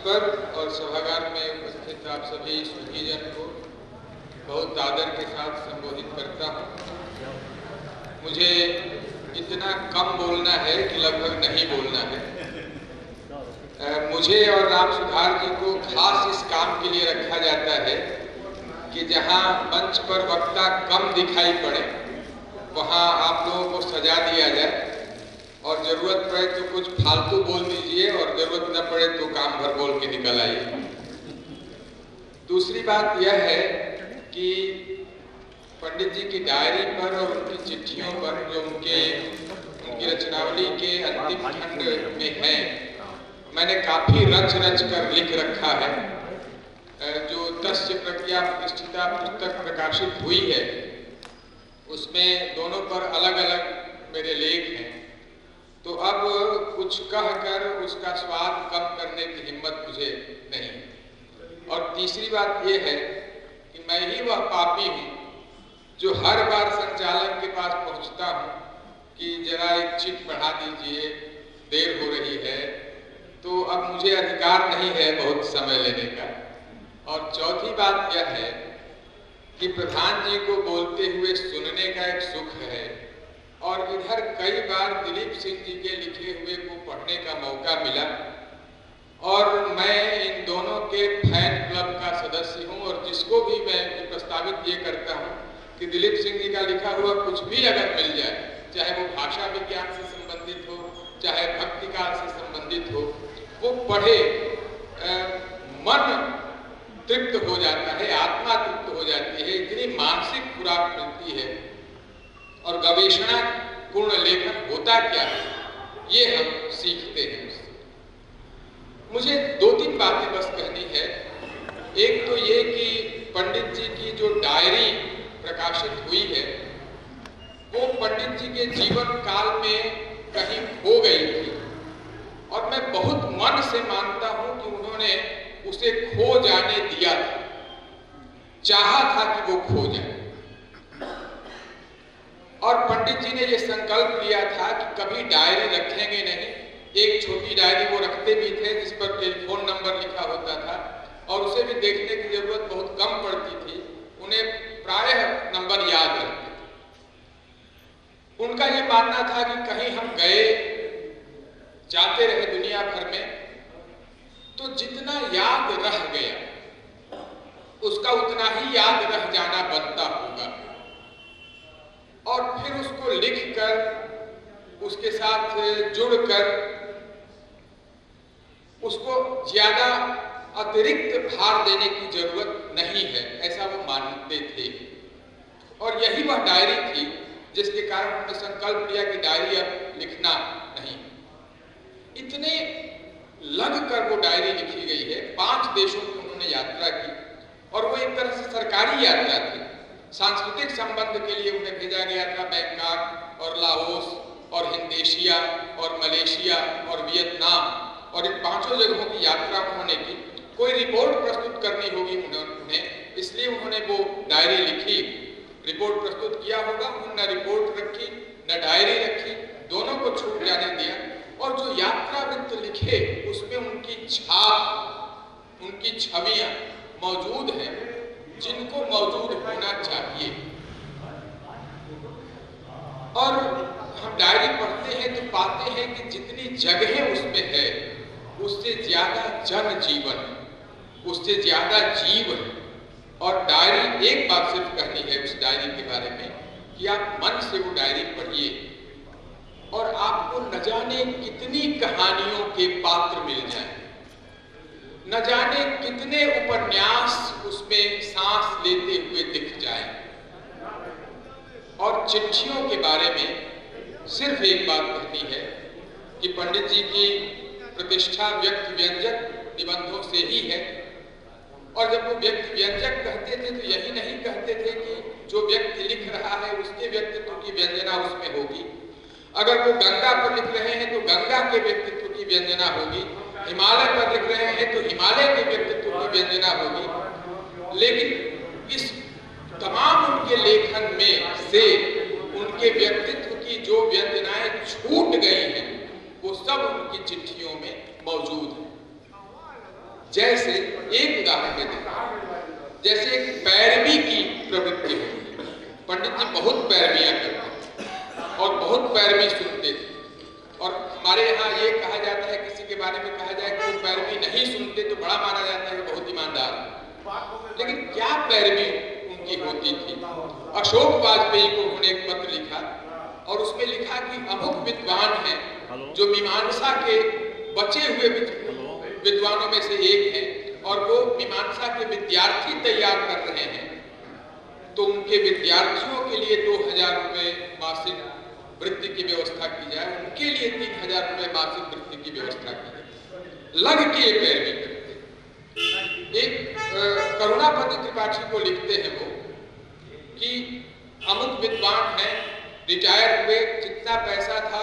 पर और सभागार में उपस्थित आप सभी सुधीजन को बहुत आदर के साथ संबोधित करता हूँ। मुझे इतना कम बोलना है कि लगभग नहीं बोलना है। मुझे और राम सुधार जी को खास इस काम के लिए रखा जाता है कि जहाँ मंच पर वक्ता कम दिखाई पड़े वहाँ आप लोगों को सजा दिया जाए और जरूरत पड़े तो कुछ फालतू बोल दीजिए और जरूरत न पड़े तो काम भर बोल के निकल आइए। दूसरी बात यह है कि पंडित जी की डायरी पर और उनकी चिट्ठियों पर जो उनकी रचनावली के अंतिम खंड में है, मैंने काफी रच कर लिख रखा है। जो तस्य प्रज्ञा प्रतिष्ठिता पुस्तक प्रकाशित हुई है उसमें दोनों पर अलग अलग मेरे लेख हैं, तो अब कुछ कहकर उसका स्वाद कम करने की हिम्मत मुझे नहीं। और तीसरी बात यह है कि मैं ही वह पापी हूँ जो हर बार संचालक के पास पहुँचता हूँ कि जरा एक चिट बढ़ा दीजिए, देर हो रही है। तो अब मुझे अधिकार नहीं है बहुत समय लेने का। और चौथी बात यह है कि प्रधान जी को बोलते हुए सुनने का एक सुख है, और इधर कई बार दिलीप सिंह जी के लिखे हुए को पढ़ने का मौका मिला, और मैं इन दोनों के फैन क्लब का सदस्य हूं। और जिसको भी मैं प्रस्तावित ये करता हूं कि दिलीप सिंह जी का लिखा हुआ कुछ भी अगर मिल जाए, चाहे वो भाषा विज्ञान से संबंधित हो, चाहे भक्ति काल से संबंधित हो, वो पढ़े, मन तृप्त हो जाता है, आत्मा तृप्त हो जाती है, इतनी मानसिक खुराक मिलती है। और गवेषणा पूर्ण लेखन होता क्या है ये हम सीखते हैं उससे। मुझे दो तीन बातें बस कहनी है। एक तो ये कि पंडित जी की जो डायरी प्रकाशित हुई है वो पंडित जी के जीवन काल में कहीं खो गई थी, और मैं बहुत मन से मानता हूं कि उन्होंने उसे खो जाने दिया था, चाहा था कि वो खो जाए। और पंडित जी ने ये संकल्प लिया था कि कभी डायरी रखेंगे नहीं। एक छोटी डायरी वो रखते भी थे जिस पर टेलीफोन नंबर लिखा होता था, और उसे भी देखने की जरूरत बहुत कम पड़ती थी, उन्हें प्रायः नंबर याद रहते थे। उनका ये मानना था कि कहीं हम गए, जाते रहे दुनिया भर में, तो जितना याद रह गया उसका उतना ही याद रह जाना बनता होगा, और फिर उसको लिखकर उसके साथ जुड़कर उसको ज्यादा अतिरिक्त भार देने की जरूरत नहीं है, ऐसा वो मानते थे। और यही वह डायरी थी जिसके कारण उन्होंने संकल्प लिया कि डायरी अब लिखना नहीं। इतने लग कर वो डायरी लिखी गई है। 5 देशों की उन्होंने यात्रा की, और वो एक तरह से सरकारी यात्रा थी। सांस्कृतिक संबंध के लिए उन्हें भेजा गया था बैंकॉक और लाओस और हिंदेशिया और मलेशिया और वियतनाम, और इन 5 जगहों की यात्रा उन्होंने की। कोई रिपोर्ट प्रस्तुत करनी होगी उन्हें, इसलिए उन्होंने वो डायरी लिखी। रिपोर्ट प्रस्तुत किया होगा, उन्होंने न रिपोर्ट रखी न डायरी रखी, दोनों को छूट जाने दिया। और जो यात्रा वृत्त लिखे उसमें उनकी छाप, उनकी छवियां मौजूद हैं जिनको मौजूद होना चाहिए। और हम डायरी पढ़ते हैं तो पाते हैं कि जितनी जगहें उसमें है उससे ज्यादा जन जीवन, उससे ज्यादा जीवन। और डायरी, एक बात सिर्फ कहनी है उस डायरी के बारे में कि आप मन से वो डायरी पढ़िए और आपको न जाने कितनी कहानियों के पात्र मिल जाएं, न जाने कितने उपन्यास उसमें सांस लेते हुए दिख जाएं। और चिट्ठियों के बारे में सिर्फ एक बात कहनी है कि पंडित जी की प्रतिष्ठा व्यक्त व्यंजक निबंधों से ही है। और जब वो व्यक्त व्यंजक कहते थे तो यही नहीं कहते थे कि जो व्यक्ति लिख रहा है उसके व्यक्तित्व की व्यंजना उसमें होगी। अगर वो गंगा पर लिख रहे हैं तो गंगा के व्यक्तित्व की व्यंजना होगी, हिमालय पर लिख रहे हैं तो हिमालय के व्यक्तित्व की व्यंजना होगी। लेकिन इस तमाम उनके लेखन में से उनके व्यक्तित्व की जो व्यंजनाएं छूट गई हैं वो सब उनकी चिट्ठियों में मौजूद है। जैसे एक उदाहरण में दें, जैसे एक पैरवी की प्रवृत्ति होती है। पंडित जी बहुत पैरवियां करते और बहुत पैरवी सुनते थे। और हमारे यहाँ ये कहा जाता है, किसी के बारे में कहा जाए कि वो पैरवी नहीं सुनते तो बड़ा माना जाता है, बहुत ईमानदार। लेकिन क्या पैरवी उनकी होती थी। अशोक वाजपेयी को उन्होंने एक पत्र लिखा और उसमें लिखा कि अमुक विद्वान हैं जो मीमांसा के बचे हुए विद्वानों में से एक हैं और वो मीमांसा के विद्यार्थी तैयार कर रहे हैं, तो उनके विद्यार्थियों के लिए 2000 रुपए मासिक वृत्ति की व्यवस्था की जाए, उनके लिए 3000 रुपए मासिक वृत्ति की व्यवस्था की जाए। लग के पैरवी करते। एक करुणापति त्रिपाठी को लिखते हैं वो कि अमुक विद्वान हैं, रिटायर हुए, जितना पैसा था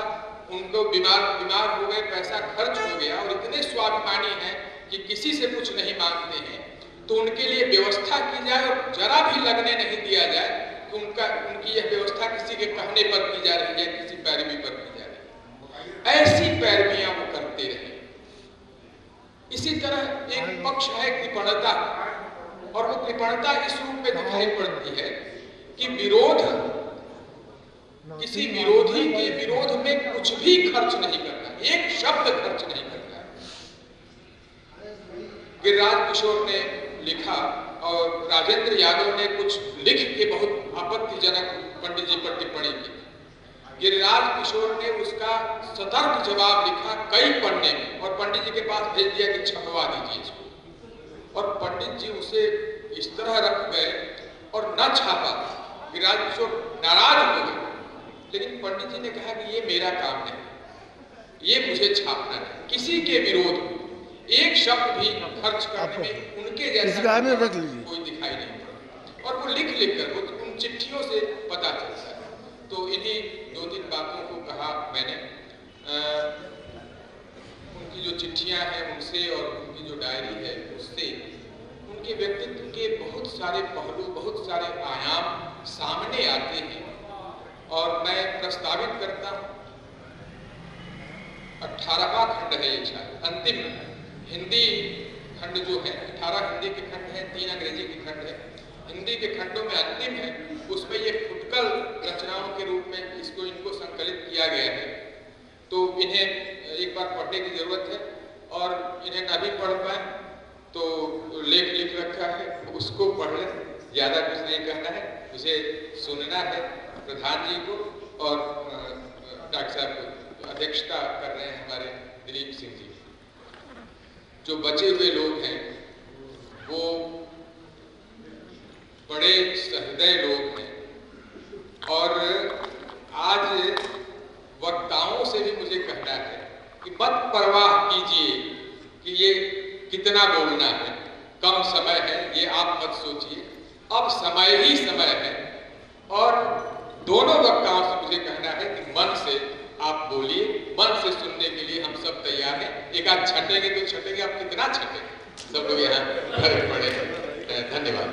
उनको बीमार हो गए, पैसा खर्च हो गया और इतने स्वाभिमानी हैं कि किसी से कुछ नहीं मांगते हैं, तो उनके लिए व्यवस्था की जाए और जरा भी लगने नहीं दिया जाए कि उनकी यह व्यवस्था किसी के कहने पर की जा रही है, किसी पैरवी पर की जा रही है। ऐसी पैरवियां वो करते रहे। इसी तरह एक पक्ष है कृपणता, और वो कृपणता इस रूप में दिखाई पड़ती है कि किसी विरोधी के विरोध में कुछ भी खर्च नहीं करना, एक शब्द खर्च नहीं करना। गिरिराज किशोर ने लिखा और राजेंद्र यादव ने कुछ लिख के बहुत आपत्तिजनक पंडित जी पर टिप्पणी की। गिरिराज किशोर ने उसका सतर्क जवाब लिखा कई पन्ने में और पंडित जी के पास भेज दिया कि छपवा दीजिए इसको। और पंडित जी उसे इस तरह रख गए और न छापा। गिरिराज किशोर नाराज हो गए, लेकिन पंडित जी ने कहा कि ये मेरा काम नहीं, ये मुझे छापना है। किसी के विरोध एक शब्द भी खर्च करने में उनके जैसा कोई दिखाई नहीं पड़ा। और वो लिख कर वो उन चिट्ठियों से पता चलता है। तो इन्हीं 2-3 बातों को कहा मैंने। उनकी जो चिट्ठियां हैं उनसे और उनकी जो डायरी है उससे उनके व्यक्तित्व के बहुत सारे पहलू, बहुत सारे आयाम सामने आते हैं। और मैं प्रस्तावित करता हूं, 18वां खंड है ये, शायद अंतिम हिंदी खंड जो है, 18 हिंदी के खंड है, 3 अंग्रेजी के खंड है। हिंदी के खंडों में अंतिम है, उसमें ये फुटकल रचनाओं के रूप में इनको संकलित किया गया है। तो इन्हें एक बार पढ़ने की जरूरत है, और इन्हें न भी पढ़ पाए तो लेख लिख रखा है, उसको पढ़ लें। ज्यादा कुछ नहीं कहना है, उसे सुनना है। प्रधान जी को और डॉक्टर साहब को अध्यक्षता कर रहे हैं हमारे दिलीप सिंह जी। जो बचे हुए लोग हैं वो बड़े सहृदय लोग हैं, और आज वक्ताओं से भी मुझे कहना है कि मत परवाह कीजिए कि ये कितना बोलना है, कम समय है, ये आप मत सोचिए। अब समय ही समय है, और दोनों वक्ताओं से मुझे कहना है कि मन से आप बोलिए, मन से सुनने के लिए हम सब तैयार हैं। एक आध छटेंगे तो छटेंगे, आप कितना छटेंगे, सब लोग यहाँ घर पड़े हैं। धन्यवाद।